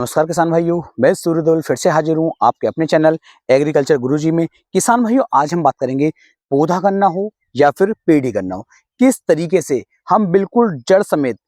नमस्कार किसान भाइयों, मैं सूर्यदेवल फिर से हाजिर हूँ आपके अपने चैनल एग्रीकल्चर गुरुजी में। किसान भाइयों, आज हम बात करेंगे पौधा गन्ना हो या फिर पेड़ी गन्ना हो, किस तरीके से हम बिल्कुल जड़ समेत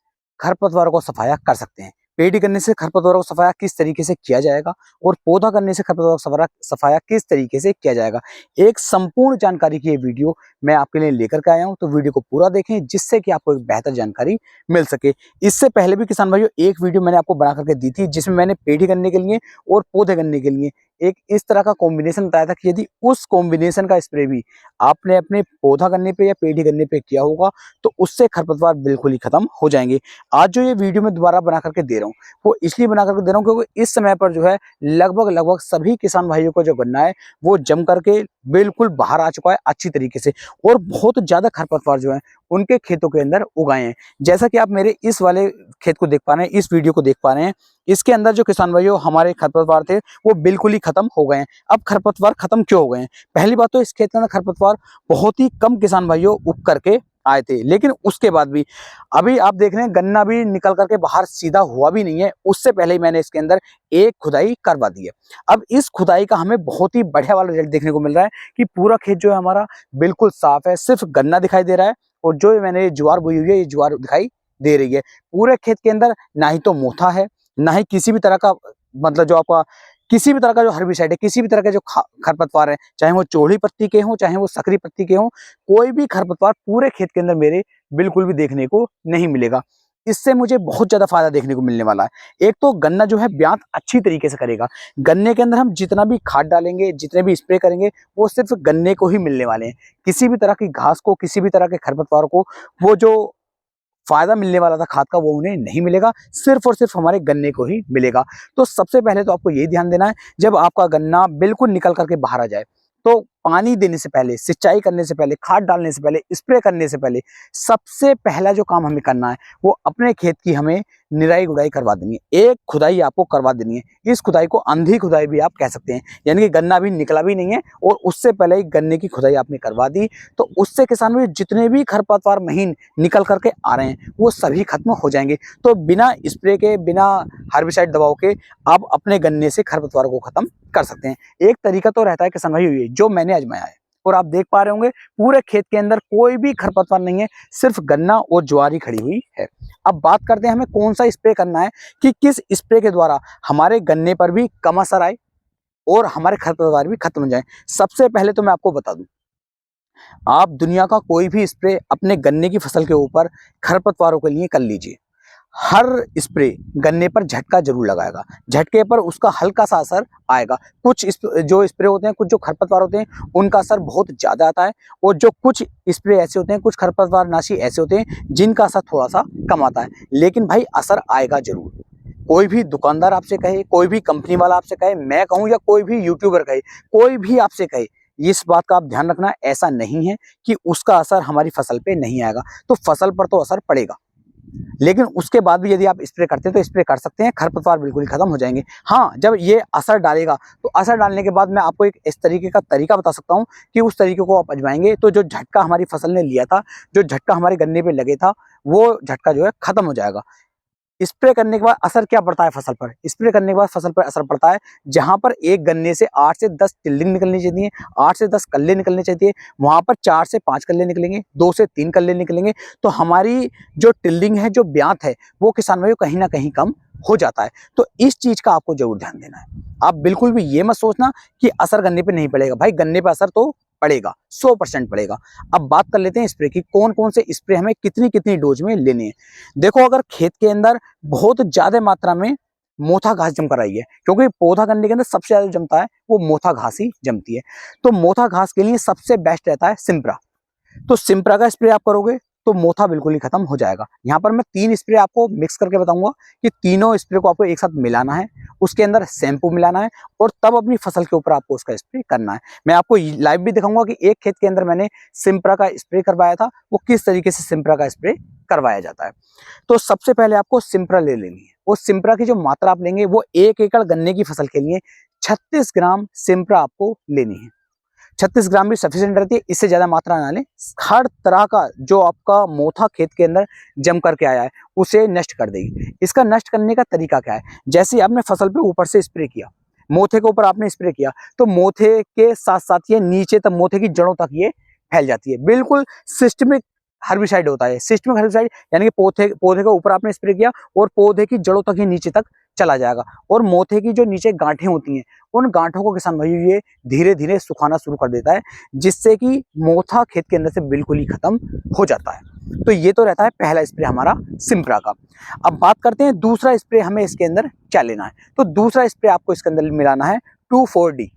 खरपतवारों को सफाया कर सकते हैं। पेड़ी करने से खरपतवारों को सफाया किस तरीके से किया जाएगा और पौधा करने से खरपतवारों को सफाया किस तरीके से किया जाएगा, एक संपूर्ण जानकारी की ये वीडियो मैं आपके लिए लेकर के आया हूँ। तो वीडियो को पूरा देखें जिससे कि आपको एक बेहतर जानकारी मिल सके। इससे पहले भी किसान भाइयों एक वीडियो मैंने आपको बना करके दी थी जिसमें मैंने पेड़ी करने के लिए और पौधे करने के लिए एक इस तरह का कॉम्बिनेशन बताया था कि यदि उस कॉम्बिनेशन का स्प्रे भी आपने अपने पौधा करने पे या पेड़ी करने पे किया होगा तो उससे खरपतवार बिल्कुल ही खत्म हो जाएंगे। आज जो ये वीडियो मैं दोबारा बना करके दे रहा हूँ वो इसलिए बना करके दे रहा हूँ क्योंकि इस समय पर जो है लगभग सभी किसान भाइयों को जो गन्ना है वो जम करके बिल्कुल बाहर आ चुका है अच्छी तरीके से, और बहुत ज्यादा खरपतवार जो है उनके खेतों के अंदर उगाए हैं। जैसा कि आप मेरे इस वाले खेत को देख पा रहे हैं, इस वीडियो को देख पा रहे हैं, इसके अंदर जो किसान भाइयों हमारे खरपतवार थे वो बिल्कुल ही खत्म हो गए हैं। अब खरपतवार खत्म क्यों हो गए हैं? पहली बात तो इस खेत के अंदर खरपतवार बहुत ही कम किसान भाइयों उग करके आए थे, लेकिन उसके बाद भी अभी आप देख रहे हैं गन्ना भी निकल करके बाहर सीधा हुआ भी नहीं है, उससे पहले ही मैंने इसके अंदर एक खुदाई करवा दी है। अब इस खुदाई का हमें बहुत ही बढ़िया वाला रिजल्ट देखने को मिल रहा है कि पूरा खेत जो है हमारा बिल्कुल साफ है, सिर्फ गन्ना दिखाई दे रहा है और जो मैंने ज्वार बोई हुई है ये ज्वार दिखाई दे रही है। पूरे खेत के अंदर ना ही तो मोथा है, ना ही किसी भी तरह का मतलब जो आपका किसी भी तरह का जो हर्बिसाइड है, किसी भी तरह के जो खरपतवार है, चाहे वो चौड़ी पत्ती के हों चाहे वो सकरी पत्ती के हों, कोई भी खरपतवार पूरे खेत के अंदर मेरे बिल्कुल भी देखने को नहीं मिलेगा। इससे मुझे बहुत ज्यादा फायदा देखने को मिलने वाला है। एक तो गन्ना जो है ब्यात अच्छी तरीके से करेगा। गन्ने के अंदर हम जितना भी खाद डालेंगे, जितने भी स्प्रे करेंगे, वो सिर्फ गन्ने को ही मिलने वाले हैं। किसी भी तरह की घास को, किसी भी तरह के खरपतवार को वो जो फायदा मिलने वाला था खाद का वो उन्हें नहीं मिलेगा, सिर्फ और सिर्फ हमारे गन्ने को ही मिलेगा। तो सबसे पहले तो आपको यही ध्यान देना है, जब आपका गन्ना बिल्कुल निकल करके बाहर आ जाए तो पानी देने से पहले, सिंचाई करने से पहले, खाद डालने से पहले, स्प्रे करने से पहले सबसे पहला जो काम हमें करना है वो अपने खेत की हमें निराई गुड़ाई करवा देनी है। एक खुदाई आपको करवा देनी है। इस खुदाई को अंधी खुदाई भी आप कह सकते हैं, यानी कि गन्ना अभी निकला भी नहीं है और उससे पहले ही गन्ने की खुदाई आपने करवा दी, तो उससे किसान में जितने भी खरपतवार महीन निकल करके आ रहे हैं वो सभी खत्म हो जाएंगे। तो बिना स्प्रे के, बिना हार्बिसाइड दवाओं के आप अपने गन्ने से खरपतवार को खत्म कर सकते हैं। एक तरीका तो रहता है किसान भाई ये जो मैंने आजमाया है, और आप देख पा रहे होंगे पूरे खेत के अंदर कोई भी खरपतवार नहीं है, सिर्फ गन्ना और ज्वार ही खड़ी हुई है। अब बात करते हैं हमें कौन सा स्प्रे करना है कि किस स्प्रे के द्वारा हमारे गन्ने पर भी कम असर आए और हमारे खरपतवार भी खत्म हो जाए। सबसे पहले तो मैं आपको बता दूं, आप दुनिया का कोई भी स्प्रे अपने गन्ने की फसल के ऊपर खरपतवारों के लिए कर लीजिए, हर स्प्रे गन्ने पर झटका जरूर लगाएगा। झटके पर उसका हल्का सा असर आएगा। कुछ जो स्प्रे होते हैं, कुछ जो खरपतवार होते हैं उनका असर बहुत ज्यादा आता है, और जो कुछ स्प्रे ऐसे होते हैं, कुछ खरपतवार नाशी ऐसे होते हैं जिनका असर थोड़ा सा कम आता है, लेकिन भाई असर आएगा जरूर। कोई भी दुकानदार आपसे कहे, कोई भी कंपनी वाला आपसे कहे, मैं कहूँ या कोई भी यूट्यूबर कहे, कोई भी आपसे कहे, इस बात का आप ध्यान रखना, ऐसा नहीं है कि उसका असर हमारी फसल पे नहीं आएगा। तो फसल पर तो असर पड़ेगा, लेकिन उसके बाद भी यदि आप स्प्रे करते हैं तो स्प्रे कर सकते हैं, खरपतवार बिल्कुल ही खत्म हो जाएंगे। हाँ, जब ये असर डालेगा तो असर डालने के बाद मैं आपको एक इस तरीके का तरीका बता सकता हूँ कि उस तरीके को आप आजमाएंगे तो जो झटका हमारी फसल ने लिया था, जो झटका हमारे गन्ने पे लगे था, वो झटका जो है खत्म हो जाएगा। स्प्रे करने के बाद असर क्या पड़ता है फसल पर? स्प्रे करने के बाद फसल पर असर पड़ता है जहां पर एक गन्ने से 8 से 10 टिल्डिंग निकलनी चाहिए, 8 से 10 कल्ले निकलने चाहिए, वहां पर 4 से 5 कल्ले निकलेंगे, 2 से 3 कल्ले निकलेंगे। तो हमारी जो टिल्डिंग है, जो ब्यात है, वो किसान भाइयों कहीं ना कहीं कम हो जाता है। तो इस चीज का आपको जरूर ध्यान देना है। आप बिल्कुल भी ये मत सोचना कि असर गन्ने पे नहीं पड़ेगा, भाई गन्ने पे असर तो पड़ेगा, 100% पड़ेगा। अब बात कर लेते हैं स्प्रे की, कौन कौन से स्प्रे हमें कितनी कितनी डोज में लेने हैं। देखो, अगर खेत के अंदर बहुत ज्यादा मात्रा में मोथा घास जम कर आई है, क्योंकि पौधा करने के अंदर सबसे ज्यादा जमता है वो मोथा घास ही जमती है, तो मोथा घास के लिए सबसे बेस्ट रहता है सिम्प्रा। तो सिम्प्रा का स्प्रे आप करोगे तो मोथा बिल्कुल ही खत्म हो जाएगा। यहाँ पर मैं 3 स्प्रे आपको मिक्स करके बताऊंगा कि तीनों स्प्रे को आपको एक साथ मिलाना है, उसके अंदर शैम्पू मिलाना है और तब अपनी फसल के ऊपर आपको उसका स्प्रे करना है। मैं आपको लाइव भी दिखाऊंगा कि एक खेत के अंदर मैंने सिम्प्रा का स्प्रे करवाया था, वो किस तरीके से सिम्प्रा का स्प्रे करवाया जाता है। तो सबसे पहले आपको सिम्प्रा ले लेनी है। वो सिम्प्रा की जो मात्रा आप लेंगे वो 1 एकड़ गन्ने की फसल के लिए 36 ग्राम सिम्प्रा आपको लेनी है। 36 ग्राम भी सफिशिएंट रहती है, इससे ज़्यादा मात्रा ना लें। हर तरह का जो आपका मोथा खेत के अंदर जम करके आया है उसे नष्ट कर देगी। इसका नष्ट करने का तरीका क्या है, जैसे आपने फसल पे ऊपर से स्प्रे किया, मोथे के ऊपर आपने स्प्रे किया, तो मोथे के साथ साथ ये नीचे तक, मोथे की जड़ों तक ये फैल जाती है। बिल्कुल सिस्टमिक हर्बिसाइड होता है। सिस्टमिक हर्बिसाइड यानी कि पौधे के ऊपर आपने स्प्रे किया और पौधे की जड़ों तक ही नीचे तक चला जाएगा, और मोथे की जो नीचे गांठें होती हैं उन गांठों को किसान भाई ये धीरे धीरे सुखाना शुरू कर देता है, जिससे कि मोथा खेत के अंदर से बिल्कुल ही खत्म हो जाता है। तो ये तो रहता है पहला स्प्रे हमारा सिम्प्रा का। अब बात करते हैं दूसरा स्प्रे हमें इसके अंदर क्या लेना है। तो दूसरा स्प्रे आपको इसके अंदर मिलाना है 2,4-D।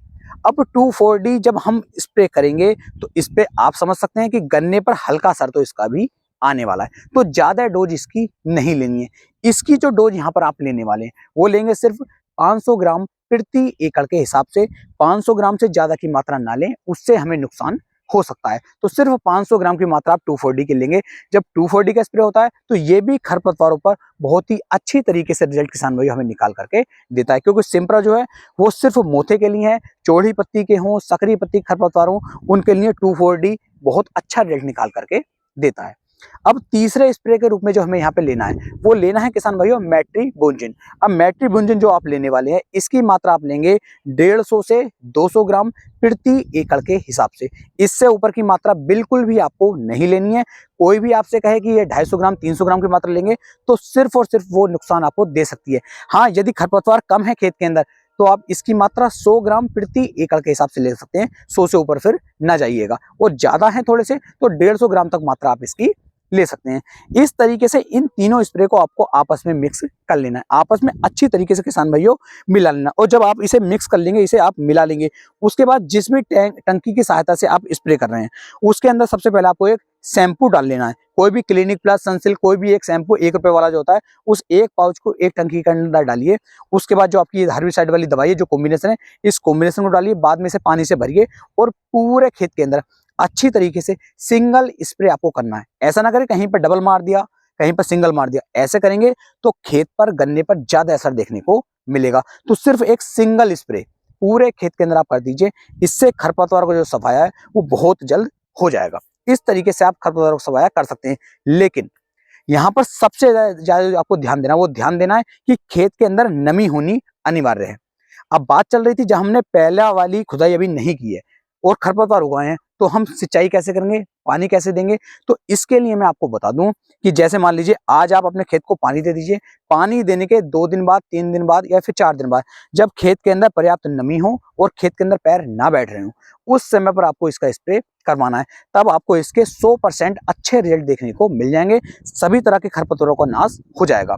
अब 2,4-D जब हम स्प्रे करेंगे तो इस पे आप समझ सकते हैं कि गन्ने पर हल्का असर तो इसका भी आने वाला है, तो ज्यादा डोज इसकी नहीं लेनी है। इसकी जो डोज यहाँ पर आप लेने वाले हैं वो लेंगे सिर्फ 500 ग्राम प्रति एकड़ के हिसाब से। 500 ग्राम से ज्यादा की मात्रा ना लें, उससे हमें नुकसान हो सकता है। तो सिर्फ 500 ग्राम की मात्रा आप 2,4-D की लेंगे। जब 2,4-D का स्प्रे होता है तो ये भी खरपतवारों पर बहुत ही अच्छी तरीके से रिजल्ट किसान भाई हमें निकाल करके देता है, क्योंकि सिम्प्रा जो है वो सिर्फ मोथे के लिए है। चौड़ी पत्ती के हों, सकरी पत्ती खरपतवार हों, उनके लिए 2,4-D बहुत अच्छा रिजल्ट निकाल करके देता है। अब तीसरे स्प्रे के रूप में जो हमें यहाँ पे लेना है वो लेना है किसान भाइयों मेट्रिबुंजिन। अब मेट्रिबुंजिन जो आप लेने वाले हैं इसकी मात्रा आप लेंगे 150 से 200 ग्राम प्रति एकड़ के हिसाब से। इससे ऊपर की मात्रा बिल्कुल भी आपको नहीं लेनी है। कोई भी आपसे कहे कि ये 250 ग्राम 300 ग्राम की मात्रा लेंगे तो सिर्फ और सिर्फ वो नुकसान आपको दे सकती है। हाँ, यदि खरपतवार कम है खेत के अंदर तो आप इसकी मात्रा 100 ग्राम प्रति एकड़ के हिसाब से ले सकते हैं। 100 से ऊपर फिर ना जाइएगा, और ज्यादा है थोड़े से तो 150 ग्राम तक मात्रा आप इसकी ले सकते हैं। इस तरीके से इन तीनों स्प्रे को आपको आपस में मिक्स कर लेना है, आपस में अच्छी तरीके से किसान भाइयों मिला लेना। और जब आप इसे मिक्स कर लेंगे, इसे आप मिला लेंगे, उसके बाद जिस भी टंकी की सहायता से आप स्प्रे कर रहे हैं उसके अंदर सबसे पहले आपको एक शैम्पू डाल लेना है। कोई भी क्लिनिक प्लस, सनसिल्क, कोई भी एक शैम्पू 1 रुपए वाला जो होता है, उस एक पाउच को एक टंकी के अंदर डालिए। उसके बाद जो आपकी हर्बिसाइड वाली दवाई है, जो कॉम्बिनेशन है, इस कॉम्बिनेशन को डालिए, बाद में से पानी से भरिए और पूरे खेत के अंदर अच्छी तरीके से सिंगल स्प्रे आपको करना है। ऐसा ना करें कहीं पर डबल मार दिया, कहीं पर सिंगल मार दिया। ऐसे करेंगे तो खेत पर, गन्ने पर ज्यादा असर देखने को मिलेगा। तो सिर्फ एक सिंगल स्प्रे पूरे खेत के अंदर आप कर दीजिए, इससे खरपतवार को जो सफाया है वो बहुत जल्द हो जाएगा। इस तरीके से आप खरपतवार को सफाया कर सकते हैं। लेकिन यहाँ पर सबसे ज्यादा आपको ध्यान देना है कि खेत के अंदर नमी होनी अनिवार्य है। अब बात चल रही थी जब हमने पहला वाली खुदाई अभी नहीं की है और खरपतवार उगाए हैं, तो हम सिंचाई कैसे करेंगे, पानी कैसे देंगे। तो इसके लिए मैं आपको बता दूं कि जैसे मान लीजिए आज आप अपने खेत को पानी दे दीजिए। पानी देने के 2 दिन बाद, 3 दिन बाद या फिर 4 दिन बाद, जब खेत के अंदर पर्याप्त नमी हो और खेत के अंदर पैर ना बैठ रहे हो, उस समय पर आपको इसका स्प्रे करवाना है। तब आपको इसके 100% अच्छे रिजल्ट देखने को मिल जाएंगे। सभी तरह के खरपतवारों का नाश हो जाएगा।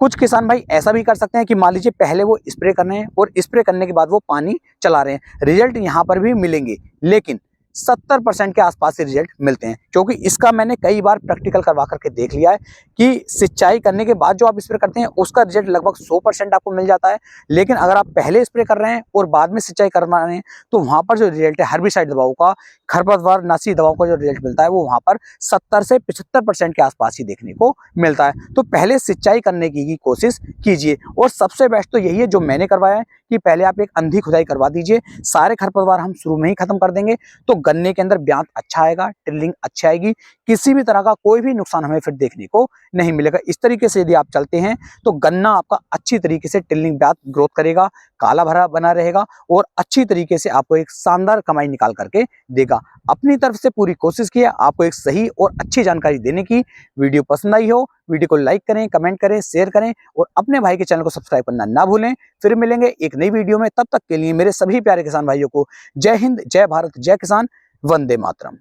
कुछ किसान भाई ऐसा भी कर सकते हैं कि मान लीजिए पहले वो स्प्रे कर रहे हैं और स्प्रे करने के बाद वो पानी चला रहे हैं, रिजल्ट यहाँ पर भी मिलेंगे, लेकिन 70% के आसपास से रिजल्ट मिलते हैं। क्योंकि इसका मैंने कई बार प्रैक्टिकल करवा करके देख लिया है कि सिंचाई करने के बाद जो आप स्प्रे करते हैं उसका रिजल्ट लगभग 100% आपको मिल जाता है। लेकिन अगर आप पहले स्प्रे कर रहे हैं और बाद में सिंचाई करवा रहे हैं तो वहां पर जो रिजल्ट है हर्बिसाइड दवाओं का, खरपतवार नाशी दवाओं का जो रिजल्ट मिलता है वो वहां पर 70 से 75% के आसपास ही देखने को मिलता है। तो पहले सिंचाई करने की कोशिश कीजिए, और सबसे बेस्ट तो यही है जो मैंने करवाया है कि पहले आप एक अंधी खुदाई करवा दीजिए। सारे खरपतवार हम शुरू में ही खत्म कर देंगे तो गन्ने के अंदर ब्यांत अच्छा आएगा, टिल्लिंग अच्छी आएगी, किसी भी तरह का कोई भी नुकसान हमें फिर देखने को नहीं मिलेगा। इस तरीके से यदि आप चलते हैं तो गन्ना आपका अच्छी तरीके से टिल्लिंग ब्यांत ग्रोथ करेगा, काला भरा बना रहेगा और अच्छी तरीके से आपको एक शानदार कमाई निकाल करके देगा। अपनी तरफ से पूरी कोशिश की है आपको एक सही और अच्छी जानकारी देने की। वीडियो पसंद आई हो, वीडियो को लाइक करें, कमेंट करें, शेयर करें और अपने भाई के चैनल को सब्सक्राइब करना ना भूलें। फिर मिलेंगे एक नई वीडियो में, तब तक के लिए मेरे सभी प्यारे किसान भाइयों को जय हिंद, जय भारत, जय किसान, वंदे मातरम।